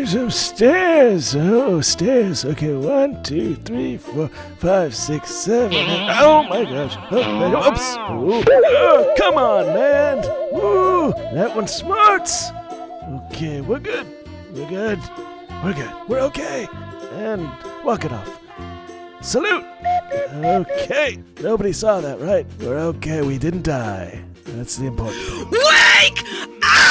some stairs. Oh, stairs. Okay, 1, 2, 3, 4, 5, 6, 7. Oh my gosh. Oh, oops. Oh, come on, man. Woo, that one smarts. Okay, we're good. We're okay. And walk it off. Salute. Okay. Nobody saw that, right? We're okay. We didn't die. That's the important thing. Wake up!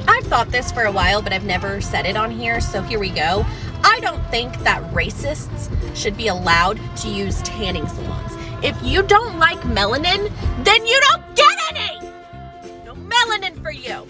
I've thought this for a while, but I've never said it on here, so here we go. I don't think that racists should be allowed to use tanning salons. If you don't like melanin, then you don't get any! No melanin for you!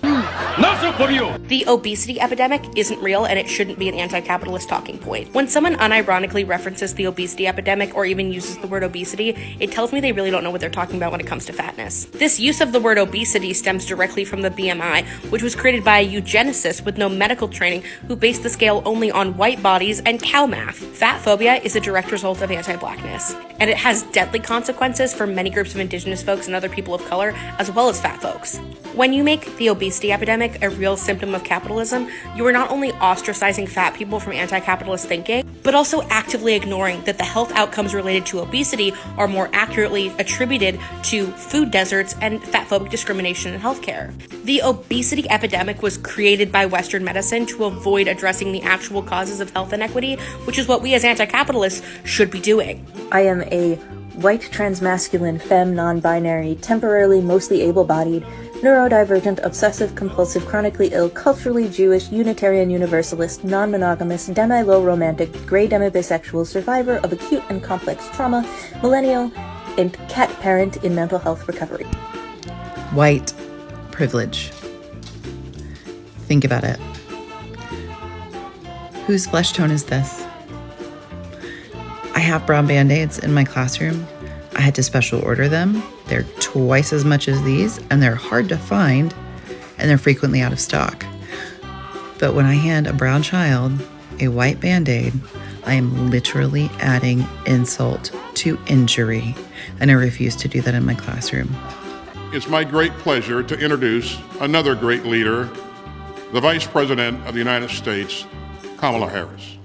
Nothing for you! The obesity epidemic isn't real, and it shouldn't be an anti-capitalist talking point. When someone unironically references the obesity epidemic or even uses the word obesity, it tells me they really don't know what they're talking about when it comes to fatness. This use of the word obesity stems directly from the BMI, which was created by a eugenicist with no medical training who based the scale only on white bodies and cow math. Fat phobia is a direct result of anti-blackness, and it has deadly consequences for many groups of indigenous folks and other people of color, as well as fat folks. When you make the obesity epidemic a real symptom of capitalism, you are not only ostracizing fat people from anti-capitalist thinking, but also actively ignoring that the health outcomes related to obesity are more accurately attributed to food deserts and fatphobic discrimination in healthcare. The obesity epidemic was created by Western medicine to avoid addressing the actual causes of health inequity, which is what we as anti-capitalists should be doing. I am a white, transmasculine, femme, non-binary, temporarily mostly able-bodied, neurodivergent, obsessive-compulsive, chronically ill, culturally Jewish, Unitarian Universalist, non-monogamous, demi-low romantic, gray demi-bisexual, survivor of acute and complex trauma, millennial, and cat parent in mental health recovery. White privilege. Think about it. Whose flesh tone is this? I have brown Band-Aids in my classroom. I had to special order them. They're twice as much as these, and they're hard to find, and they're frequently out of stock. But when I hand a brown child a white Band-Aid, I am literally adding insult to injury, and I refuse to do that in my classroom. It's my great pleasure to introduce another great leader, the Vice President of the United States, Kamala Harris.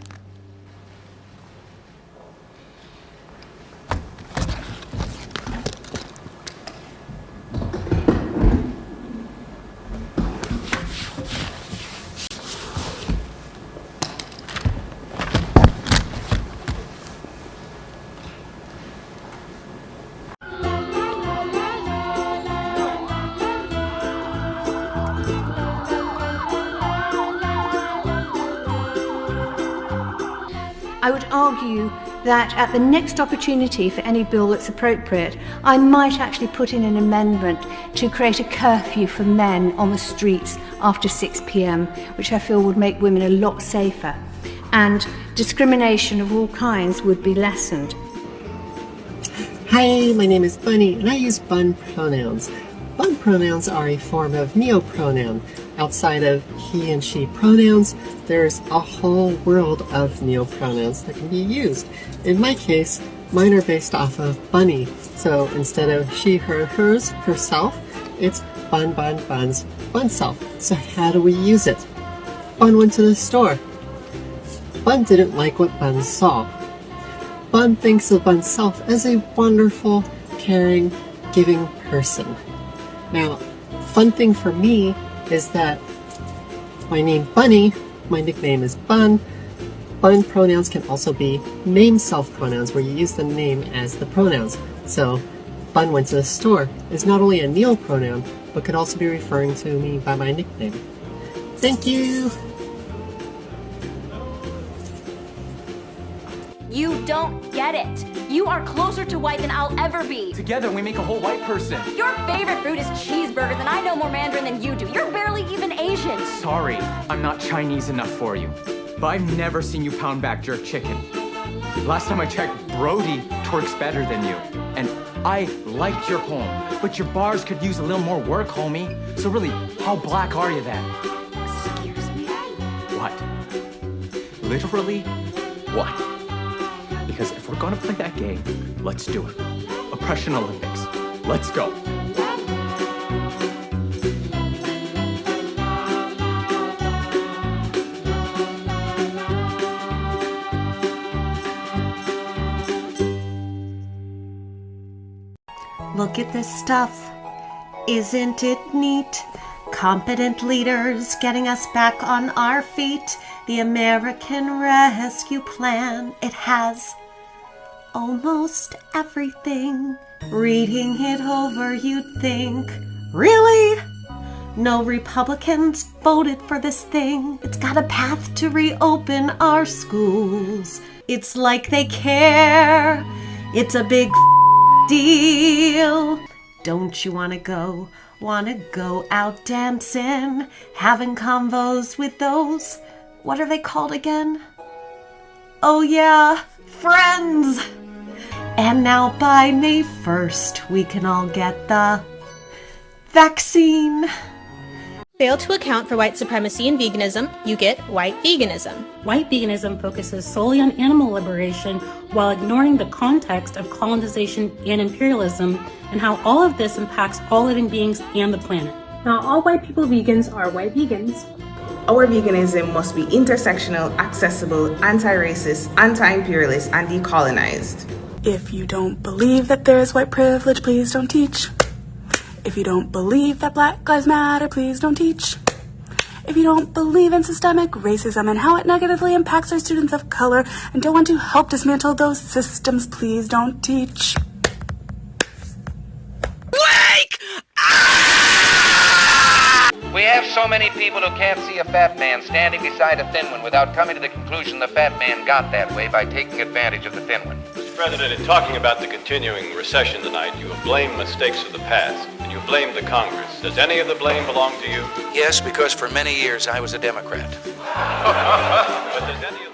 I would argue that at the next opportunity for any bill that's appropriate, I might actually put in an amendment to create a curfew for men on the streets after 6 p.m, which I feel would make women a lot safer, and discrimination of all kinds would be lessened. Hi, my name is Bunny, and I use bun pronouns. Bun pronouns are a form of neopronoun. Outside of he and she pronouns, there's a whole world of neopronouns that can be used. In my case, mine are based off of bunny. So instead of she, her, hers, herself, it's bun, bun, buns, bunself. So how do we use it? Bun went to the store. Bun didn't like what Bun saw. Bun thinks of Bunself as a wonderful, caring, giving person. Now, fun thing for me is that my name Bunny, my nickname is Bun. Bun pronouns can also be name self pronouns where you use the name as the pronouns. So, Bun went to the store is not only a neopronoun, but could also be referring to me by my nickname. Thank you! You don't get it. You are closer to white than I'll ever be. Together we make a whole white person. Your favorite food is cheeseburgers and I know more Mandarin than you do. You're barely even Asian. Sorry, I'm not Chinese enough for you. But I've never seen you pound back jerk chicken. Last time I checked, Brody twerks better than you. And I liked your poem, but your bars could use a little more work, homie. So really, how black are you then? Excuse me? What? Literally, what? Because if we're gonna play that game, let's do it. Oppression Olympics. Let's go. Look at this stuff. Isn't it neat? Competent leaders getting us back on our feet. The American Rescue Plan. It has almost everything. Reading it over, you'd think, really? No Republicans voted for this thing. It's got a path to reopen our schools. It's like they care. It's a big deal. Don't you wanna go out dancing, having convos with those, what are they called again? Oh yeah, friends! And now by May 1st, we can all get the vaccine. Fail to account for white supremacy and veganism, you get white veganism. White veganism focuses solely on animal liberation while ignoring the context of colonization and imperialism and how all of this impacts all living beings and the planet. Not all white people vegans are white vegans. Our veganism must be intersectional, accessible, anti-racist, anti-imperialist, and decolonized. If you don't believe that there is white privilege, please don't teach. If you don't believe that Black Lives Matter, please don't teach. If you don't believe in systemic racism and how it negatively impacts our students of color and don't want to help dismantle those systems, please don't teach. Wake We have so many people who can't see a fat man standing beside a thin one without coming to the conclusion the fat man got that way by taking advantage of the thin one. Mr. President, in talking about the continuing recession tonight, you have blamed mistakes of the past, and you blamed the Congress. Does any of the blame belong to you? Yes, because for many years I was a Democrat. But does any of